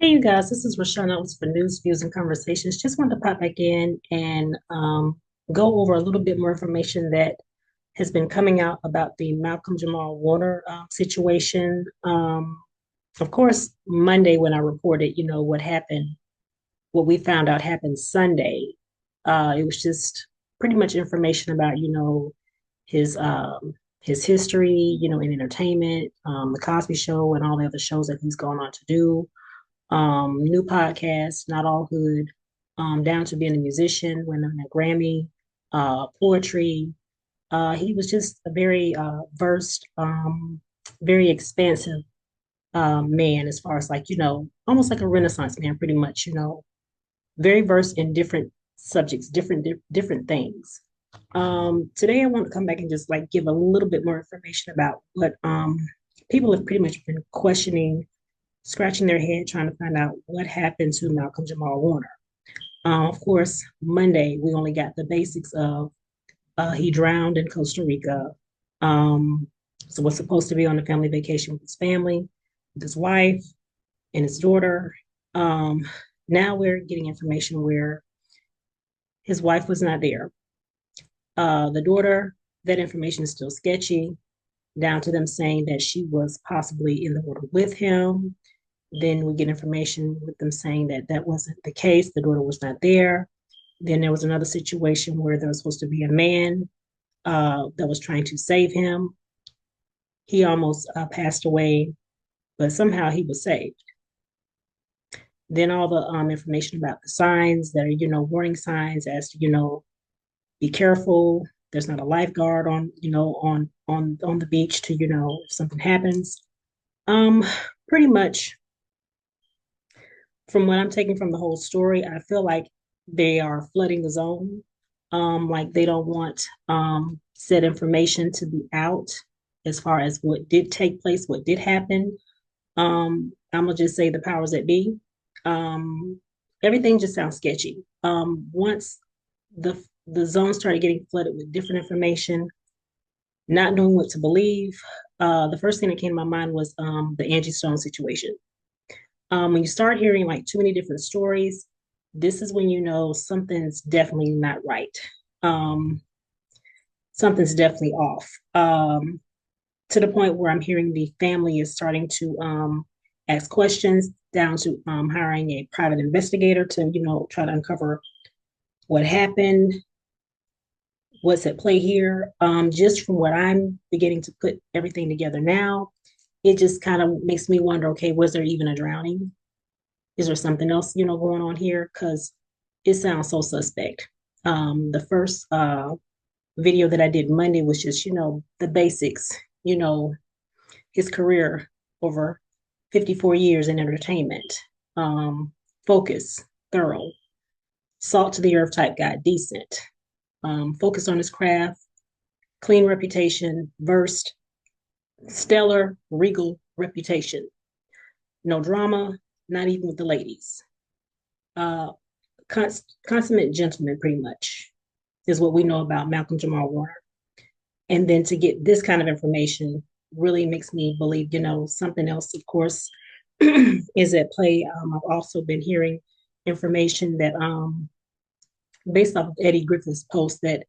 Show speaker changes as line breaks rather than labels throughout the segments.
Hey, you guys, this is Rashawn Ellis for News, Views, and Conversations. Just wanted to pop back in and go over a little bit more information that has been coming out about the Malcolm Jamal Warner situation. Of course, Monday when I reported, what happened, what we found out happened Sunday, it was just pretty much information about, his history, in entertainment, the Cosby Show, and all the other shows that he's gone on to do. New podcast, Not All Hood, down to being a musician, winning a Grammy, poetry. He was just a very versed, very expansive man as far as like, almost like a Renaissance man, pretty much, very versed in different subjects, different things. Today I want to come back and just like give a little bit more information about what people have pretty much been questioning, scratching their head trying to find out what happened to Malcolm Jamal Warner. Of course, Monday we only got the basics of he drowned in Costa Rica. Um, so was supposed to be on a family vacation with his family, with his wife and his daughter. Um, Now we're getting information where his wife was not there. The daughter, that information is still sketchy, down to them saying that she was possibly in the water with him. Then we get information with them saying that that wasn't the case. The daughter was not there. Then there was another situation where there was supposed to be a man that was trying to save him. He almost passed away, but somehow he was saved. Then all the information about the signs that are, warning signs as to, be careful. There's not a lifeguard on, on the beach to, if something happens. Um, Pretty much from what I'm taking from the whole story, I feel like they are flooding the zone. Like they don't want said information to be out as far as what did take place, what did happen. I'm gonna just say the powers that be. Um, Everything just sounds sketchy. Once the zone started getting flooded with different information, not knowing what to believe, the first thing that came to my mind was the Angie Stone situation. When you start hearing like too many different stories, this is when you know something's definitely not right. Um, Something's definitely off. To the point where I'm hearing the family is starting to ask questions, down to hiring a private investigator to, try to uncover what happened, what's at play here. Just from what I'm beginning to put everything together now, it just kind of makes me wonder, okay, was there even a drowning? Is there something else, going on here? Because it sounds so suspect. The first video that I did Monday was just, the basics, you know, his career over 54 years in entertainment. Um, Focus, thorough, salt to the earth type guy, decent, focused on his craft, clean reputation, versed, stellar, regal reputation. No drama, not even with the ladies. Uh, Consummate gentleman, pretty much, is what we know about Malcolm Jamal Warner. And then to get this kind of information really makes me believe, something else, of course, is at play. I've also been hearing information that, based off of Eddie Griffith's post, that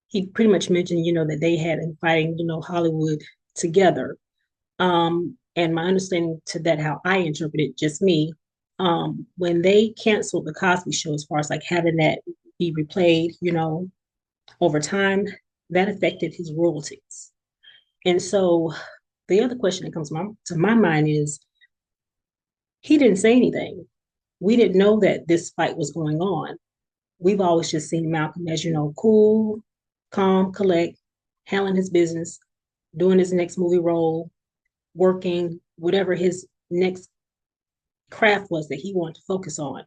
he pretty much mentioned, that they had been fighting, Hollywood together. And my understanding to that, how I interpret it, just me, when they canceled the Cosby Show, as far as like having that be replayed, over time, that affected his royalties. And so the other question that comes to my mind is he didn't say anything. We didn't know that this fight was going on. We've always just seen Malcolm as, cool, calm, collect, handling his business, doing his next movie role, working, whatever his next craft was that he wanted to focus on.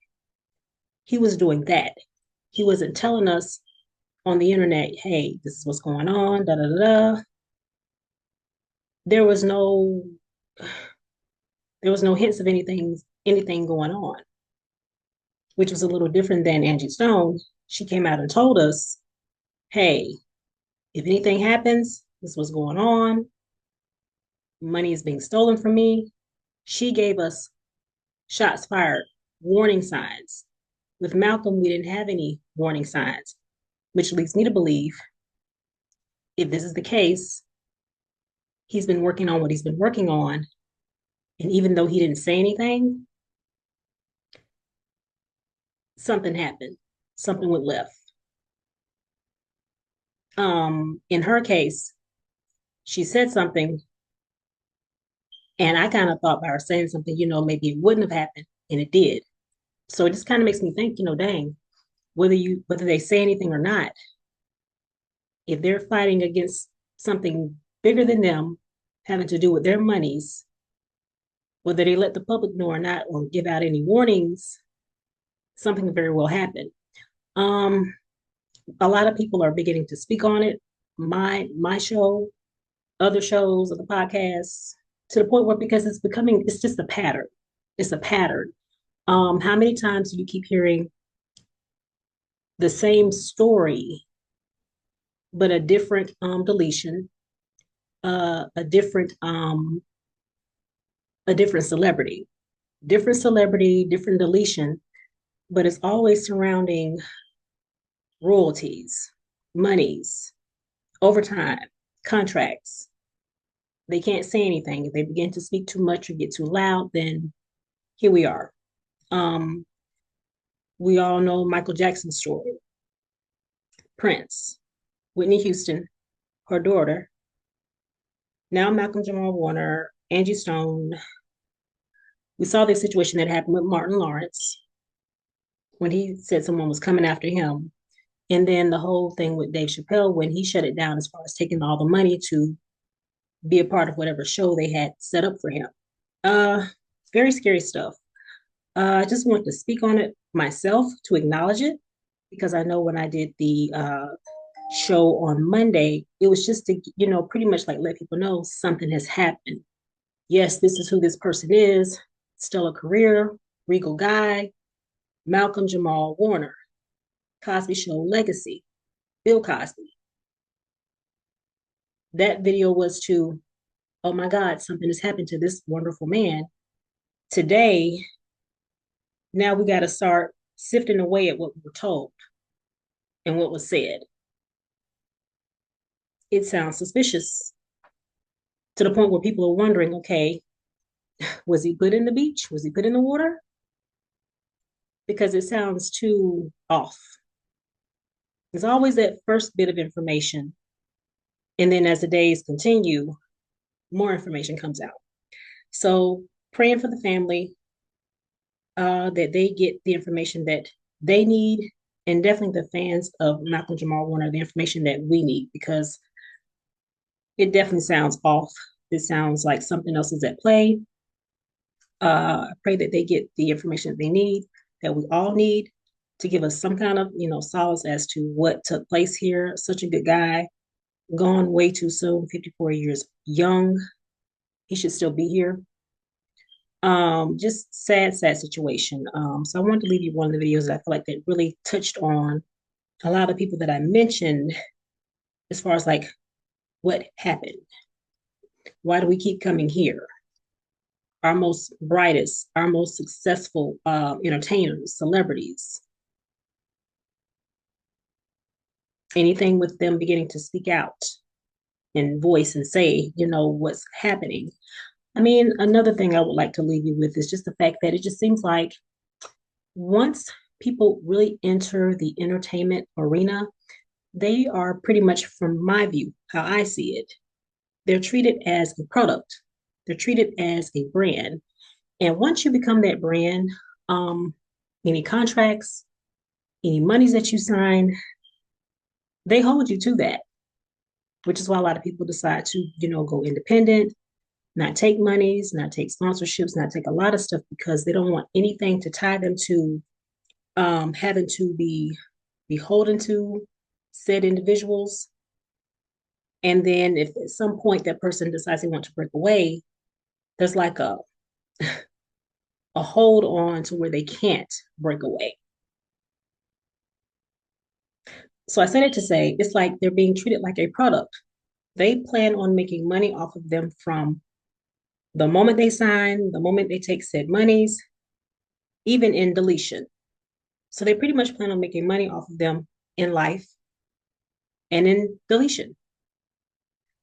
He was doing that. He wasn't telling us on the internet, hey, this is what's going on, da da da da. There was no hints of anything going on, which was a little different than Angie Stone. She came out and told us, hey, if anything happens, this was going on. Money is being stolen from me. She gave us shots fired, warning signs. With Malcolm, we didn't have any warning signs, which leads me to believe if this is the case, he's been working on what he's been working on. And even though he didn't say anything, something happened, something went left. In her case, she said something, and I kind of thought by her saying something, maybe it wouldn't have happened, and it did. So it just kind of makes me think, dang, whether they say anything or not, if they're fighting against something bigger than them, having to do with their monies, whether they let the public know or not, or give out any warnings, something could very well happen. Um, a lot of people are beginning to speak on it. My show, other shows of the podcast, to the point where because it's just a pattern. It's a pattern. How many times do you keep hearing the same story, but a different deletion, uh, a different um, a different celebrity, different deletion, but it's always surrounding royalties, monies, overtime, contracts. They can't say anything. If they begin to speak too much or get too loud, then here we are. Um, we all know Michael Jackson's story, Prince, Whitney Houston, her daughter, now Malcolm Jamal Warner, Angie Stone. We saw this situation that happened with Martin Lawrence when he said someone was coming after him. And then the whole thing with Dave Chappelle when he shut it down as far as taking all the money to be a part of whatever show they had set up for him. Uh, very scary stuff. I just want to speak on it myself to acknowledge it because I know when I did the show on Monday, it was just to, pretty much like let people know something has happened. Yes, this is who this person is. Stellar career, regal guy, Malcolm Jamal Warner, Cosby Show legacy, Bill Cosby. That video was to, oh my God, something has happened to this wonderful man. Today, now we got to start sifting away at what we were told and what was said. It sounds suspicious to the point where people are wondering, okay, was he put in the beach? Was he put in the water? Because it sounds too off. There's always that first bit of information. And then as the days continue, more information comes out. So praying for the family, that they get the information that they need, and definitely the fans of Malcolm Jamal Warner, the information that we need, because it definitely sounds off. It sounds like something else is at play. I pray that they get the information that they need, that we all need, to give us some kind of, solace as to what took place here. Such a good guy, gone way too soon, 54 years young. He should still be here. Just sad situation. So I wanted to leave you one of the videos that I feel like that really touched on a lot of people that I mentioned as far as like what happened. Why do we keep coming here? Our most brightest, our most successful entertainers, celebrities, anything with them beginning to speak out and voice and say, what's happening. I mean, another thing I would like to leave you with is just the fact that it just seems like once people really enter the entertainment arena, they are pretty much, from my view, how I see it, they're treated as a product. They're treated as a brand. And once you become that brand, any contracts, any monies that you sign, they hold you to that, which is why a lot of people decide to, go independent, not take monies, not take sponsorships, not take a lot of stuff because they don't want anything to tie them to having to be beholden to said individuals. And then if at some point that person decides they want to break away, there's like a hold on to where they can't break away. So I said it to say it's like they're being treated like a product. They plan on making money off of them from the moment they sign, the moment they take said monies, even in deletion. So they pretty much plan on making money off of them in life and in deletion.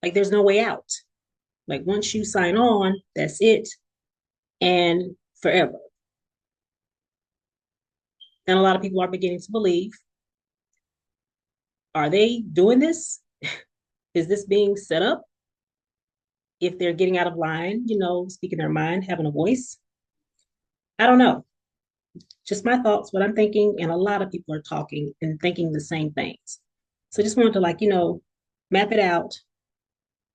Like there's no way out. Like once you sign on, that's it and forever. And a lot of people are beginning to believe, are they doing this? Is this being set up? If they're getting out of line, speaking their mind, having a voice. I don't know. Just my thoughts, what I'm thinking, and a lot of people are talking and thinking the same things. So just wanted to map it out,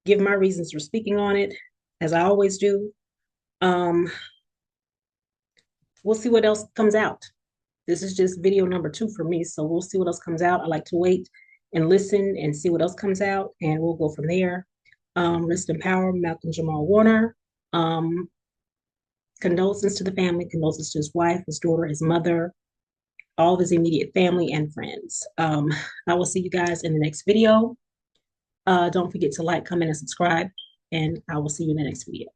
give my reasons for speaking on it, as I always do. We'll see what else comes out. This is just video number 2 for me, so we'll see what else comes out. I like to wait and listen and see what else comes out, and we'll go from there. Rest in power, Malcom Jamal Warner. Condolences to the family, condolences to his wife, his daughter, his mother, all of his immediate family and friends. I will see you guys in the next video. Don't forget to like, comment, and subscribe, and I will see you in the next video.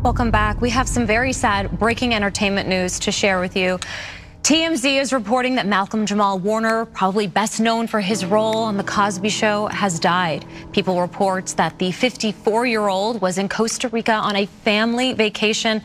Welcome back. We have some very sad breaking entertainment news to share with you. TMZ is reporting that Malcom Jamal Warner, probably best known for his role on The Cosby Show, has died. People report that the 54-year-old was in Costa Rica on a family vacation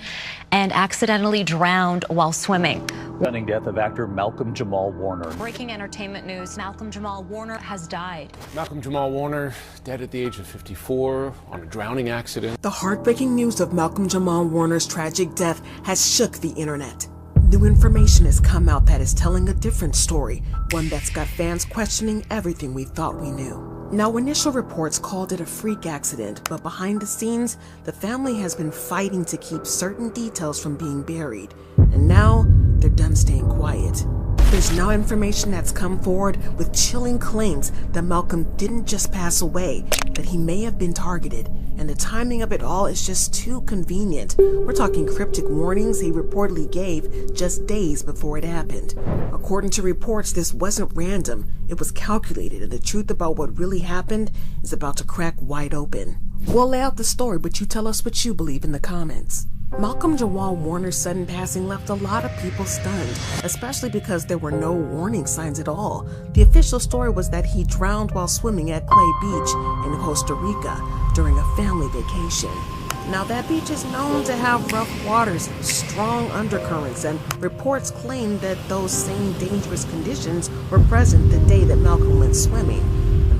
and accidentally drowned while swimming.
Stunning death of actor Malcom Jamal Warner.
Breaking entertainment news, Malcom Jamal Warner has died.
Malcom Jamal Warner, dead at the age of 54 on a drowning accident.
The heartbreaking news of Malcom Jamal Warner's tragic death has shook the internet. New information has come out that is telling a different story, one that's got fans questioning everything we thought we knew. Now, initial reports called it a freak accident, but behind the scenes, the family has been fighting to keep certain details from being buried, and now they're done staying quiet. There's now information that's come forward with chilling claims that Malcom didn't just pass away, that he may have been targeted, and the timing of it all is just too convenient. We're talking cryptic warnings he reportedly gave just days before it happened. According to reports, this wasn't random, it was calculated, and the truth about what really happened is about to crack wide open. We'll lay out the story, but you tell us what you believe in the comments. Malcom Jamal Warner's sudden passing left a lot of people stunned, especially because there were no warning signs at all. The official story was that he drowned while swimming at Clay Beach in Costa Rica during a family vacation. Now, that beach is known to have rough waters, strong undercurrents, and reports claim that those same dangerous conditions were present the day that Malcom went swimming.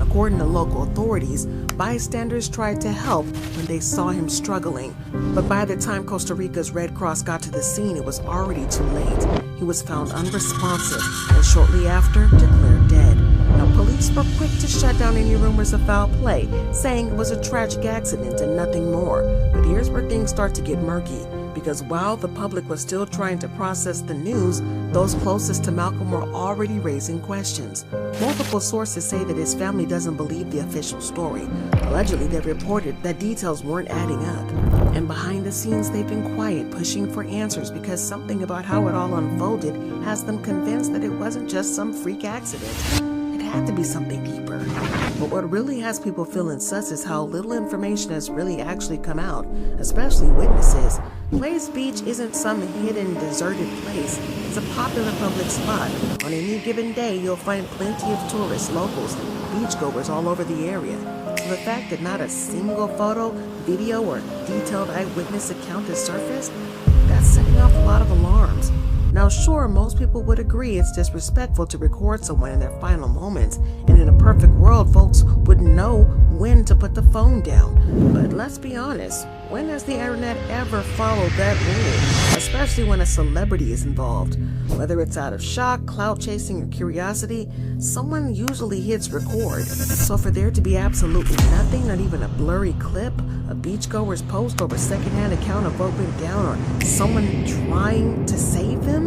According to local authorities, bystanders tried to help when they saw him struggling. But by the time Costa Rica's Red Cross got to the scene, it was already too late. He was found unresponsive and shortly after declared dead. Now, police were quick to shut down any rumors of foul play, saying it was a tragic accident and nothing more. But here's where things start to get murky, because while the public was still trying to process the news, those closest to Malcom were already raising questions. Multiple sources say that his family doesn't believe the official story. Allegedly, they reported that details weren't adding up. And behind the scenes, they've been quiet, pushing for answers, because something about how it all unfolded has them convinced that it wasn't just some freak accident. It had to be something deeper. But what really has people feeling sus is how little information has really actually come out, especially witnesses. Clay's Beach isn't some hidden, deserted place. It's a popular public spot. On any given day, you'll find plenty of tourists, locals, beachgoers all over the area. So the fact that not a single photo, video, or detailed eyewitness account has surfaced, that's setting off a lot of alarms. Now, sure, most people would agree it's disrespectful to record someone in their final moments, and in a perfect world, folks would know when to put the phone down. But let's be honest, when has the internet ever followed that rule? Especially when a celebrity is involved. Whether it's out of shock, clout chasing, or curiosity, someone usually hits record. So for there to be absolutely nothing, not even a blurry clip, a beachgoer's post or a secondhand account of what went down, or someone trying to save them,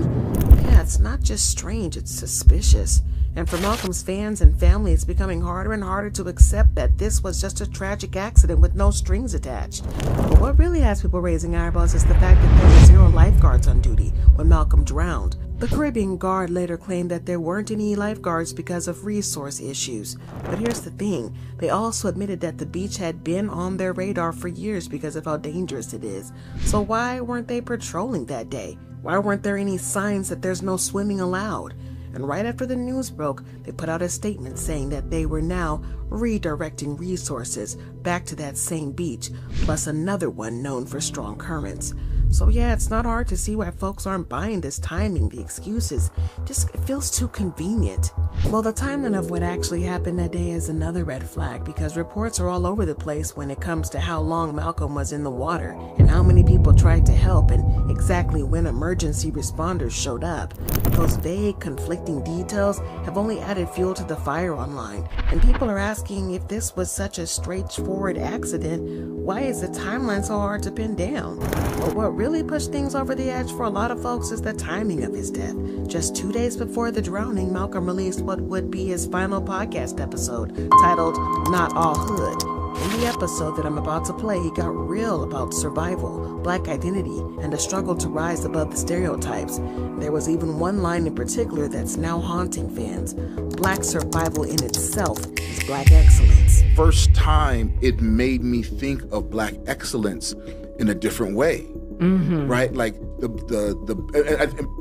yeah, it's not just strange, it's suspicious. And for Malcom's fans and family, it's becoming harder and harder to accept that this was just a tragic accident with no strings attached. But what really has people raising eyebrows is the fact that there were 0 lifeguards on duty when Malcom drowned. The Caribbean Guard later claimed that there weren't any lifeguards because of resource issues. But here's the thing, they also admitted that the beach had been on their radar for years because of how dangerous it is. So why weren't they patrolling that day? Why weren't there any signs that there's no swimming allowed? And right after the news broke, they put out a statement saying that they were now redirecting resources back to that same beach, plus another one known for strong currents. So yeah, it's not hard to see why folks aren't buying this timing, the excuses. Just, it feels too convenient. Well, the timeline of what actually happened that day is another red flag, because reports are all over the place when it comes to how long Malcolm was in the water, and how many people tried to help, and exactly when emergency responders showed up. Those vague, conflicting details have only added fuel to the fire online, and people are asking if this was such a straightforward accident, why is the timeline so hard to pin down? But what really pushed things over the edge for a lot of folks is the timing of his death. Just 2 days before the drowning, Malcolm released what would be his final podcast episode, titled Not All Hood. In the episode that I'm about to play, he got real about survival, Black identity, and the struggle to rise above the stereotypes. There was even one line in particular that's now haunting fans. Black survival in itself is Black excellence.
First time it made me think of Black excellence in a different way. Right? Like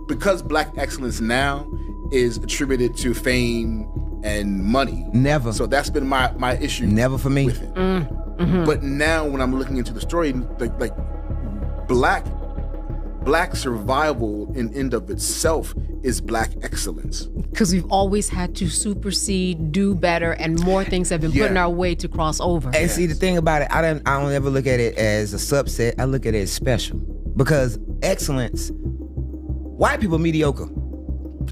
because Black excellence now is attributed to fame and money.
Never.
So that's been my issue.
Never for me.
With it. But now when I'm looking into the story, like Black survival in and of itself is Black excellence.
Because we've always had to supersede, do better, and more things have been put in our way to cross over.
And see, the thing about it, I don't ever look at it as a subset. I look at it as special. Because excellence, white people mediocre.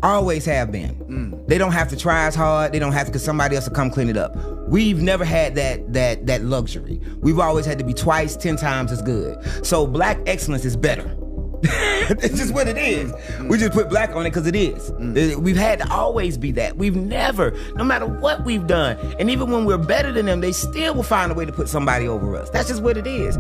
Always have been. They don't have to try as hard. They don't have to, because somebody else will come clean it up. We've never had that luxury. We've always had to be twice, 10 times as good. So Black excellence is better. It's just what it is. We just put Black on it because it is. We've had to always be that. We've never, no matter what we've done, and even when we're better than them, they still will find a way to put somebody over us. That's just what it is.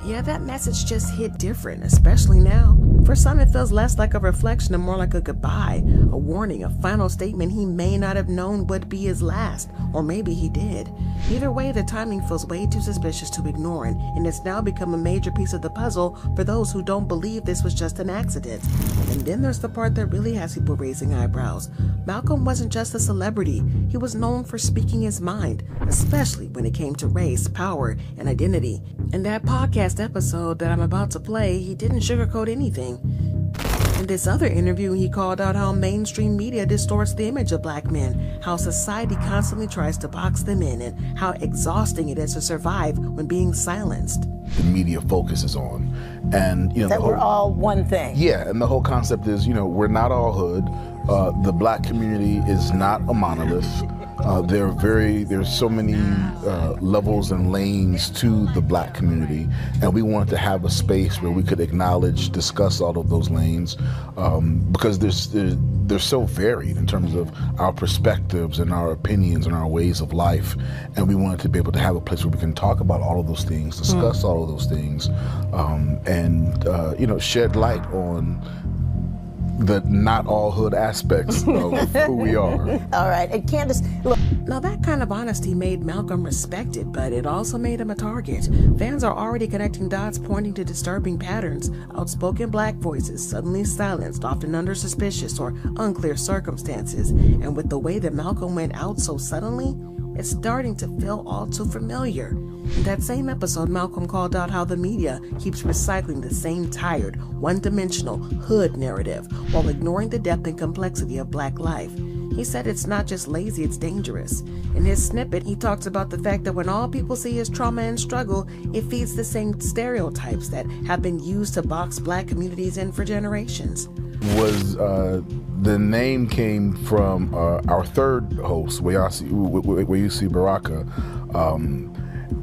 Yeah, that message just hit different, especially now. For some, it feels less like a reflection and more like a goodbye, a warning, a final statement he may not have known would be his last, or maybe he did. Either way, the timing feels way too suspicious to ignore, and it's now become a major piece of the puzzle for those who don't believe this was just an accident. And then there's the part that really has people raising eyebrows. Malcolm wasn't just a celebrity, he was known for speaking his mind, especially when it came to race, power, and identity. In that podcast episode that I'm about to play, he didn't sugarcoat anything. In this other interview, he called out how mainstream media distorts the image of Black men, how society constantly tries to box them in, and how exhausting it is to survive when being silenced.
The media focuses on, and
that we're all one thing.
Yeah, and the whole concept is, we're not all hood. The Black community is not a monolith. There's so many levels and lanes to the Black community, and we wanted to have a space where we could acknowledge, discuss all of those lanes, because they're so varied in terms of our perspectives and our opinions and our ways of life, and we wanted to be able to have a place where we can talk about all of those things, discuss all of those things, and shed light on the not all hood aspects of who we are.
All right, and Candace, look.
Now that kind of honesty made Malcolm respected, but it also made him a target. Fans are already connecting dots pointing to disturbing patterns. Outspoken Black voices suddenly silenced, often under suspicious or unclear circumstances. And with the way that Malcolm went out so suddenly, it's starting to feel all too familiar. In that same episode, Malcolm called out how the media keeps recycling the same tired, one-dimensional hood narrative while ignoring the depth and complexity of Black life. He said it's not just lazy, it's dangerous. In his snippet, he talks about the fact that when all people see is trauma and struggle, it feeds the same stereotypes that have been used to box Black communities in for generations.
The name came from our third host, Wayusi Baraka,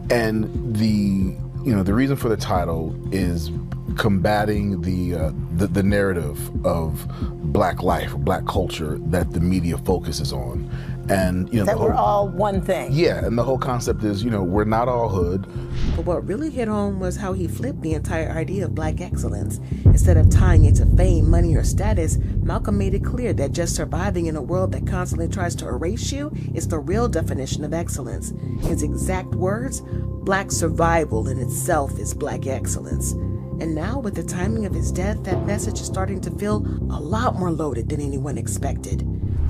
and the reason for the title is combating the narrative of Black life, Black culture that the media focuses on. And,
that we're all one thing.
Yeah, and the whole concept is, we're not all hood.
But what really hit home was how he flipped the entire idea of black excellence. Instead of tying it to fame, money, or status, Malcolm made it clear that just surviving in a world that constantly tries to erase you is the real definition of excellence. His exact words, black survival in itself is black excellence. And now, with the timing of his death, that message is starting to feel a lot more loaded than anyone expected.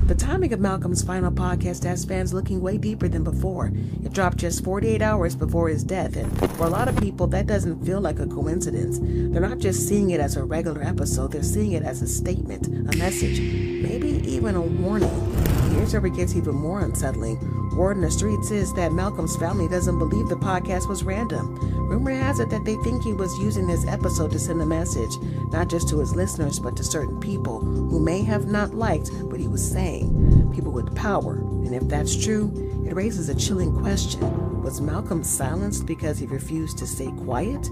The timing of Malcolm's final podcast has fans looking way deeper than before. It dropped just 48 hours before his death, and for a lot of people, that doesn't feel like a coincidence. They're not just seeing it as a regular episode, they're seeing it as a statement, a message, maybe even a warning. Here's where it gets even more unsettling. Word in the streets is that Malcolm's family doesn't believe the podcast was random. Rumor has it that they think he was using this episode to send a message, not just to his listeners, but to certain people who may have not liked what he was saying, people with power. And if that's true, it raises a chilling question. Was Malcolm silenced because he refused to stay quiet?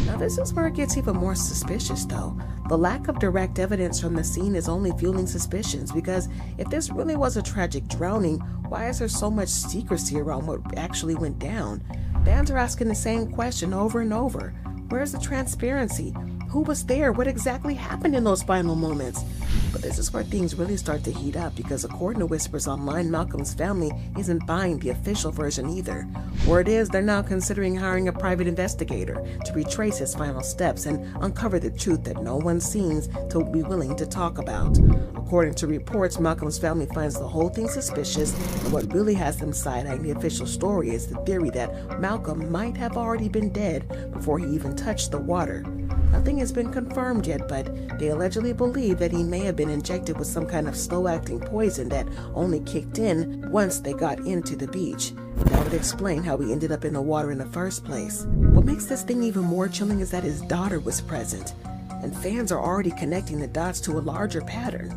Now, this is where it gets even more suspicious, though. The lack of direct evidence from the scene is only fueling suspicions, because if this really was a tragic drowning, why is there so much secrecy around what actually went down? Fans are asking the same question over and over. Where's the transparency? Who was there? What exactly happened in those final moments? But this is where things really start to heat up, because according to whispers online, Malcolm's family isn't buying the official version either. Word is they're now considering hiring a private investigator to retrace his final steps and uncover the truth that no one seems to be willing to talk about. According to reports, Malcolm's family finds the whole thing suspicious, and what really has them side-eyeing the official story is the theory that Malcolm might have already been dead before he even touched the water. Nothing has been confirmed yet, but they allegedly believe that he may have been injected with some kind of slow-acting poison that only kicked in once they got into the beach. That would explain how he ended up in the water in the first place. What makes this thing even more chilling is that his daughter was present, and fans are already connecting the dots to a larger pattern,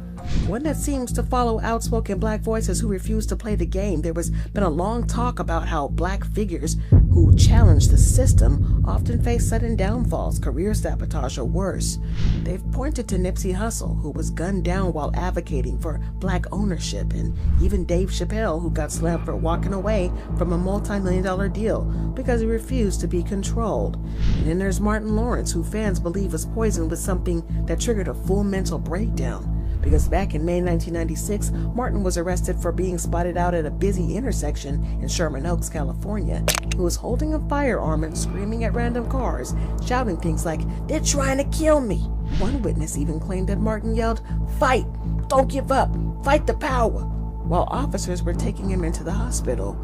one that seems to follow outspoken black voices who refuse to play the game. There has been a long talk about how black figures who challenge the system often face sudden downfalls, career sabotage, or worse. They've pointed to Nipsey Hussle, who was gunned down while advocating for black ownership, and even Dave Chappelle, who got slammed for walking away from a multi-million-dollar deal because he refused to be controlled. And then there's Martin Lawrence, who fans believe was poisoned with something that triggered a full mental breakdown. Because back in May 1996, Martin was arrested for being spotted out at a busy intersection in Sherman Oaks, California. He was holding a firearm and screaming at random cars, shouting things like, "They're trying to kill me." One witness even claimed that Martin yelled, "Fight! Don't give up! Fight the power!" while officers were taking him into the hospital.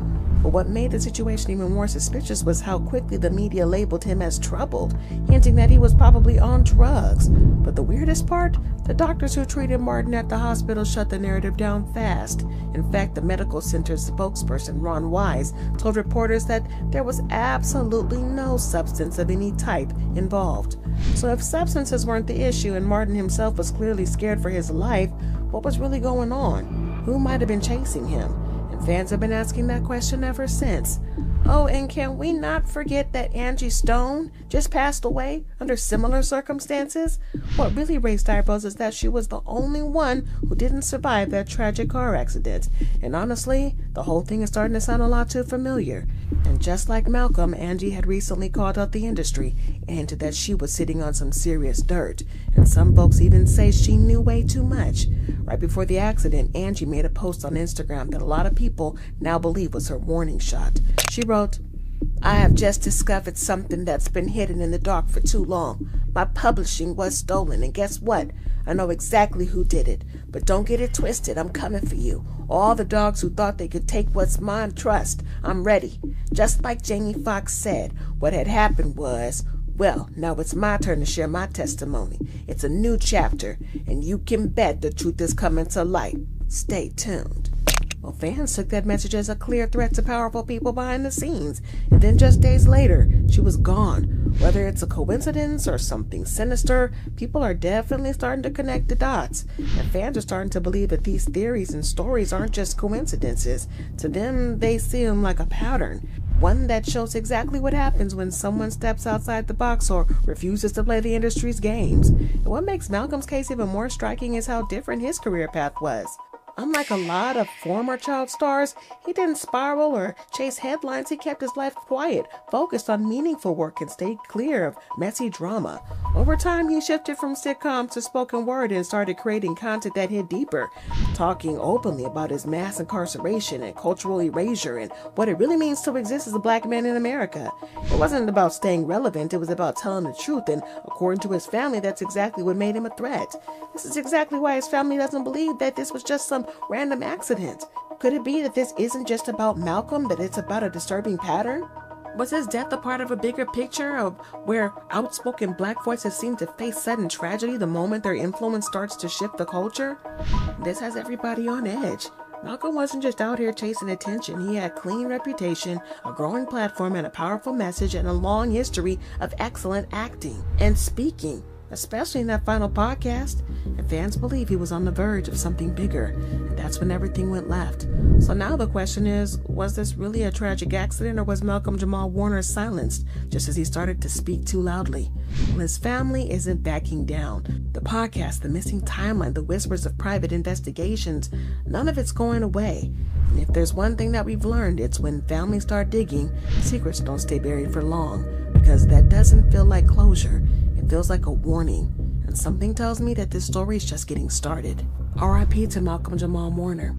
But what made the situation even more suspicious was how quickly the media labeled him as troubled, hinting that he was probably on drugs. But the weirdest part? The doctors who treated Martin at the hospital shut the narrative down fast. In fact, the medical center's spokesperson, Ron Wise, told reporters that there was absolutely no substance of any type involved. So if substances weren't the issue and Martin himself was clearly scared for his life, what was really going on? Who might have been chasing him? And fans have been asking that question ever since. Oh, and can we not forget that Angie Stone just passed away under similar circumstances? What really raised eyebrows is that she was the only one who didn't survive that tragic car accident. And honestly, the whole thing is starting to sound a lot too familiar. And just like Malcolm, Angie had recently called out the industry and hinted that she was sitting on some serious dirt. And some folks even say she knew way too much. Right before the accident, Angie made a post on Instagram that a lot of people now believe was her warning shot. She wrote, "I have just discovered something that's been hidden in the dark for too long. My publishing was stolen, and guess what? I know exactly who did it. But don't get it twisted, I'm coming for you. All the dogs who thought they could take what's mine, trust, I'm ready." Just like Jamie Foxx said, what had happened was, well, now it's my turn to share my testimony. It's a new chapter, and you can bet the truth is coming to light. Stay tuned. Well, fans took that message as a clear threat to powerful people behind the scenes, and then just days later, she was gone. Whether it's a coincidence or something sinister, people are definitely starting to connect the dots, and fans are starting to believe that these theories and stories aren't just coincidences. To them, they seem like a pattern, one that shows exactly what happens when someone steps outside the box or refuses to play the industry's games. And what makes Malcolm's case even more striking is how different his career path was. Unlike a lot of former child stars, he didn't spiral or chase headlines. He kept his life quiet, focused on meaningful work, and stayed clear of messy drama. Over time, he shifted from sitcoms to spoken word and started creating content that hit deeper, talking openly about his mass incarceration and cultural erasure and what it really means to exist as a black man in America. It wasn't about staying relevant, it was about telling the truth, and according to his family, that's exactly what made him a threat. This is exactly why his family doesn't believe that this was just some random accident. Could it be that this isn't just about Malcolm, that it's about a disturbing pattern? Was his death a part of a bigger picture of where outspoken black voices seem to face sudden tragedy the moment their influence starts to shift the culture? This has everybody on edge. Malcolm wasn't just out here chasing attention. He had a clean reputation, a growing platform, and a powerful message, and a long history of excellent acting and speaking, especially in that final podcast. And fans believe he was on the verge of something bigger, and that's when everything went left. So now the question is, was this really a tragic accident, or was Malcolm Jamal Warner silenced just as he started to speak too loudly? Well, his family isn't backing down. The podcast, the missing timeline, the whispers of private investigations, none of it's going away. And if there's one thing that we've learned, it's when families start digging, secrets don't stay buried for long, because that doesn't feel like closure. It feels like a warning, and something tells me that this story is just getting started. R.I.P. to Malcolm Jamal Warner.